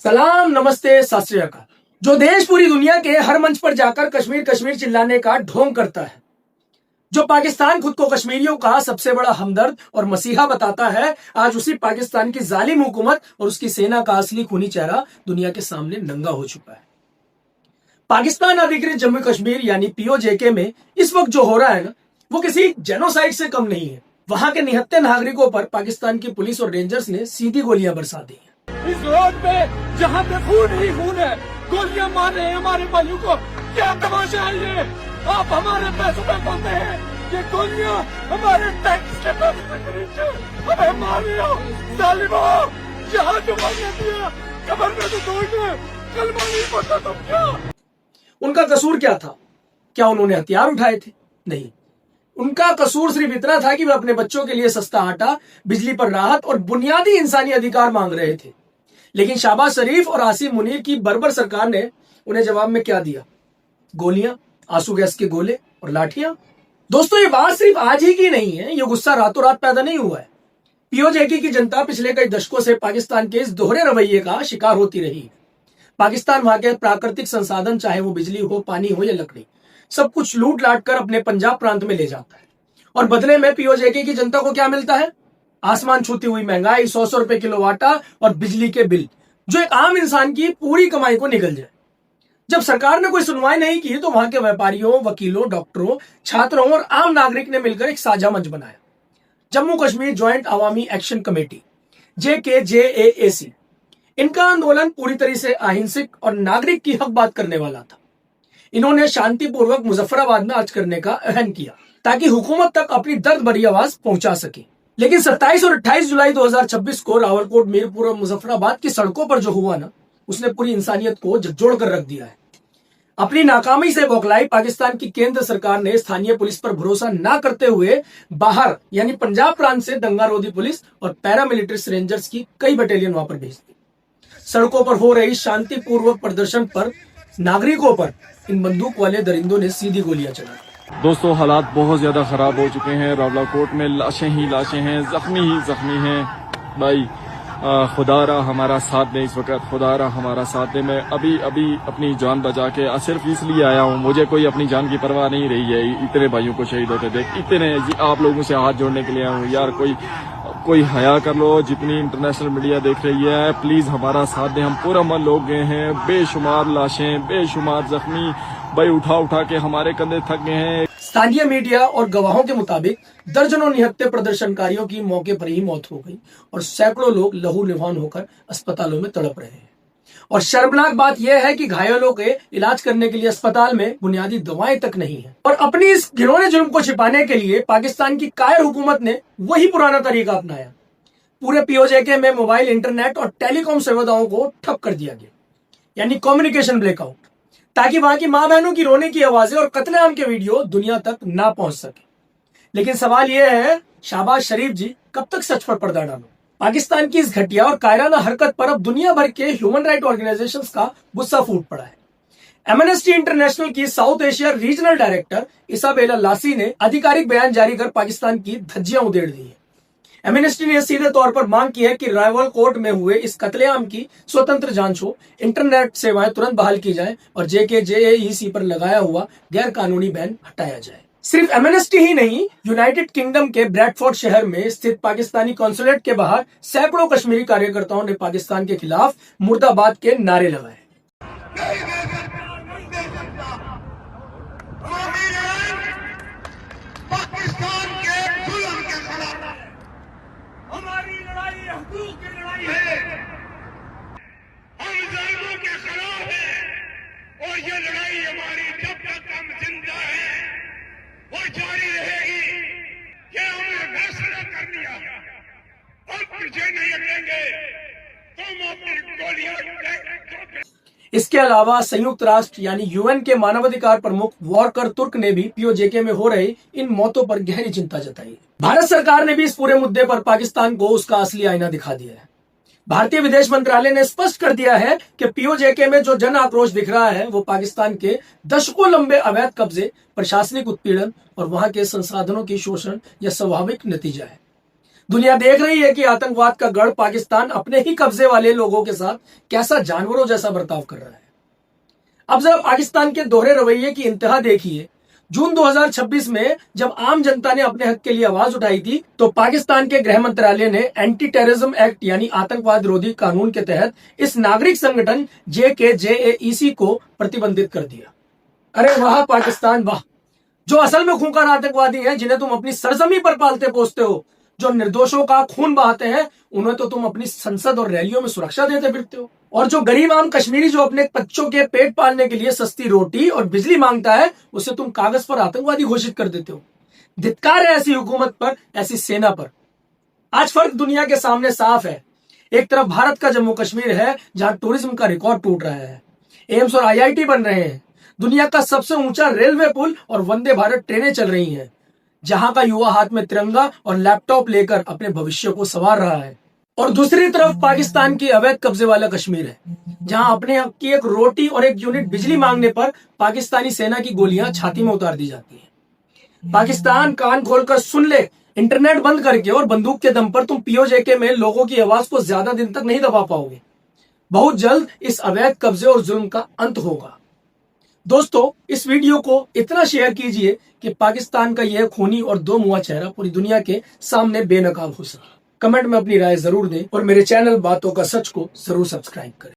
सलाम, नमस्ते, सत श्री अकाल। जो देश पूरी दुनिया के हर मंच पर जाकर कश्मीर कश्मीर चिल्लाने का ढोंग करता है, जो पाकिस्तान खुद को कश्मीरियों का सबसे बड़ा हमदर्द और मसीहा बताता है, आज उसी पाकिस्तान की जालिम हुकूमत और उसकी सेना का असली खूनी चेहरा दुनिया के सामने नंगा हो चुका है। पाकिस्तान अधिकृत जम्मू कश्मीर यानी पीओजेके में इस वक्त जो हो रहा है ना, वो किसी जेनोसाइड से कम नहीं है। वहां के निहत्थे नागरिकों पर पाकिस्तान की पुलिस और रेंजर्स ने सीधी गोलियां बरसा दी हैं। इस रोड पे जहाँ पे खून ही खून है, गोलियां मार रहे हैं हमारे भाइयों को। क्या तमाशा है ये? आप हमारे पैसों पे बोलते हैं, ये गोलियां हमारे टैक्स के पैसे से खरीद के हमें मार रहे हो। जालिमों, यहाँ जो मांगे दिया कबर में तो तोड़ दे, कलमा नहीं पड़ता तुम क्या? उनका कसूर क्या था? क्या उन्होंने हथियार उठाए थे? नहीं, उनका कसूर सिर्फ इतना था कि वे अपने बच्चों के लिए सस्ता आटा, बिजली पर राहत और बुनियादी इंसानी अधिकार मांग रहे थे। लेकिन शहबाज शरीफ और आसिम मुनीर की बर्बर सरकार ने उन्हें जवाब में क्या दिया? गोलियां, आंसू गैस के गोले और लाठियां। दोस्तों, ये बात सिर्फ आज ही की नहीं है, ये गुस्सा रातों रात पैदा नहीं हुआ है। पीओजेके की जनता पिछले कई दशकों से पाकिस्तान के इस दोहरे रवैये का शिकार होती रही है। पाकिस्तान वहां के प्राकृतिक संसाधन, चाहे वो बिजली हो, पानी हो या लकड़ी, सब कुछ लूट लाट कर अपने पंजाब प्रांत में ले जाता है। और बदले में पीओजेके की जनता को क्या मिलता है? आसमान छूती हुई महंगाई, 100 रुपए किलो आटा और बिजली के बिल, जो एक आम इंसान की पूरी कमाई को निगल जाए। जब सरकार ने कोई सुनवाई नहीं की तो वहां के व्यापारियों, वकीलों, डॉक्टरों, छात्रों और आम नागरिक ने मिलकर एक साझा मंच बनाया, जम्मू कश्मीर ज्वाइंट अवामी एक्शन कमेटी, JKJAAC। इनका आंदोलन पूरी तरह से अहिंसक और नागरिक की हक बात करने वाला था। इन्होंने शांतिपूर्वक मुजफ्फराबाद में मार्च करने का ऐलान किया ताकि हुकूमत तक अपनी दर्द भरी आवाज पहुंचा सके। लेकिन 27 और 28 जुलाई 2026 को रावलकोट, मीरपुर और मुजफ्फराबाद की सड़कों पर जो हुआ ना, उसने पूरी इंसानियत को झकझोर कर रख दिया है। अपनी नाकामी से बौखलाई पाकिस्तान की केंद्र सरकार ने स्थानीय पुलिस पर भरोसा न करते हुए बाहर यानी पंजाब प्रांत से दंगारोधी पुलिस और पैरामिलिट्री रेंजर्स की कई बटालियन वहां पर भेज दी। सड़कों पर हो रही शांतिपूर्वक प्रदर्शन पर नागरिकों पर इन बंदूक वाले दरिंदों ने सीधी गोलियां चलाई। दोस्तों, हालात बहुत ज़्यादा ख़राब हो चुके हैं। रावलाकोट में लाशें ही लाशें हैं, ज़ख्मी ही ज़ख्मी हैं। भाई खुदा रहा हमारा साथ दे, इस वक्त खुदा रहा हमारा साथ दे। मैं अभी अपनी जान बचा के सिर्फ इसलिए आया हूँ, मुझे कोई अपनी जान की परवाह नहीं रही है। इतने भाइयों को शहीद होते देख, इतने आप लोगों से हाथ जोड़ने के लिए आया हूँ। यार कोई हया कर लो। जितनी इंटरनेशनल मीडिया देख रही है, प्लीज हमारा साथ दें। हम पूरा मन लोग गए हैं, बेशुमार लाशें, बेशुमार जख्मी, भाई उठा के हमारे कंधे थक गए हैं। स्थानीय मीडिया और गवाहों के मुताबिक दर्जनों निहत्थे प्रदर्शनकारियों की मौके पर ही मौत हो गई और सैकड़ों लोग लहूलुहान होकर अस्पतालों में तड़प रहे हैं। और शर्मनाक बात यह है कि घायलों के इलाज करने के लिए अस्पताल में बुनियादी दवाएं तक नहीं है। और अपनी इस घिनौने जुल्म को छिपाने के लिए पाकिस्तान की कायर हुकूमत ने वही पुराना तरीका अपनाया। पूरे पीओजेके में मोबाइल, इंटरनेट और टेलीकॉम सेवाओं को ठप कर दिया गया, यानी कम्युनिकेशन ब्लैकआउट, ताकि वहां की मां बहनों की रोने की आवाजें और कत्लेआम के वीडियो दुनिया तक ना पहुंच सके। लेकिन सवाल यह है, शहबाज शरीफ जी कब तक सच पर पर्दा डालो? पाकिस्तान की इस घटिया और कायराना हरकत पर अब दुनिया भर के ह्यूमन राइट ऑर्गेनाइजेशंस का गुस्सा फूट पड़ा है। एमनेस्टी इंटरनेशनल की South Asia regional director Isabella Lassi ने आधिकारिक बयान जारी कर पाकिस्तान की धज्जियां उधेड़ दी है। एमनेस्टी ने सीधे तौर पर मांग की है कि रावलकोट में हुए इस कत्लेआम की स्वतंत्र जांच हो, इंटरनेट सेवाएं तुरंत बहाल की जाए और JKJAAC पर लगाया हुआ गैर कानूनी बैन हटाया जाए। सिर्फ एमनेस्टी ही नहीं, यूनाइटेड किंगडम के ब्रैडफोर्ड शहर में स्थित पाकिस्तानी कॉन्सुलेट के बाहर सैकड़ों कश्मीरी कार्यकर्ताओं ने पाकिस्तान के खिलाफ मुर्दाबाद के नारे लगाए। पाकिस्तान के जुल्म के खिलाफ हमारी लड़ाई हुकूक की लड़ाई है। हम जालिमों के खिलाफ है और ये लड़ाई हमारी जब तक हम जिंदा है वो जारी रहेगी। ये हमने फैसला कर लिया, अब पीछे नहीं हटेंगे। तुम अपनी गोलियां। इसके अलावा संयुक्त राष्ट्र यानी यूएन के मानवाधिकार प्रमुख वॉरकर तुर्क ने भी पीओजेके में हो रहे इन मौतों पर गहरी चिंता जताई है। भारत सरकार ने भी इस पूरे मुद्दे पर पाकिस्तान को उसका असली आईना दिखा दिया है। भारतीय विदेश मंत्रालय ने स्पष्ट कर दिया है कि पीओजेके में जो जन आक्रोश दिख रहा है वो पाकिस्तान के दशकों लंबे अवैध कब्जे, प्रशासनिक उत्पीड़न और वहां के संसाधनों की शोषण या स्वाभाविक नतीजा है। दुनिया देख रही है कि आतंकवाद का गढ़ पाकिस्तान अपने ही कब्जे वाले लोगों के साथ कैसा जानवरों जैसा बर्ताव कर रहा है। अब जरा पाकिस्तान के दोहरे रवैये की इंतहा देखिए। जून 2026 में जब आम जनता ने अपने हक के लिए आवाज उठाई थी तो पाकिस्तान के गृह मंत्रालय ने एंटी टेररिज्म एक्ट यानी आतंकवाद विरोधी कानून के तहत इस नागरिक संगठन JKJAEC को प्रतिबंधित कर दिया। अरे वाह पाकिस्तान वाह, जो असल में खूंखार आतंकवादी हैं, जिन्हें तुम अपनी सरजमी पर पालते पोसते हो, जो निर्दोषों का खून बहाते हैं, उन्हें तो तुम अपनी संसद और रैलियों में सुरक्षा देते फिरते हो। और जो गरीब आम कश्मीरी जो अपने बच्चों के पेट पालने के लिए सस्ती रोटी और बिजली मांगता है, उसे तुम कागज पर आतंकवादी घोषित कर देते हो। धिक्कार है ऐसी हुकूमत पर, ऐसी सेना पर। आज फर्क दुनिया के सामने साफ है। एक तरफ भारत का जम्मू कश्मीर है जहां टूरिज्म का रिकॉर्ड टूट रहा है, एम्स और IIT बन रहे हैं, दुनिया का सबसे ऊंचा रेलवे पुल और वंदे भारत ट्रेनें चल रही हैं, जहां का युवा हाथ में तिरंगा और लैपटॉप लेकर अपने भविष्य को संवार रहा है। और दूसरी तरफ पाकिस्तान की अवैध कब्जे वाला कश्मीर है, जहां अपने हक की एक रोटी और एक यूनिट बिजली मांगने पर पाकिस्तानी सेना की गोलियां छाती में उतार दी जाती हैं। पाकिस्तान कान खोलकर सुन ले, इंटरनेट बंद करके और बंदूक के दम पर तुम POJK में लोगों की आवाज को ज्यादा दिन तक नहीं दबा पाओगे। बहुत जल्द इस अवैध कब्जे और जुल्म का अंत होगा। दोस्तों, इस वीडियो को इतना शेयर कीजिए कि पाकिस्तान का यह खूनी और दो मुंहा चेहरा पूरी दुनिया के सामने बेनकाब हो सके। कमेंट में अपनी राय जरूर दें और मेरे चैनल बातों का सच को जरूर सब्सक्राइब करें।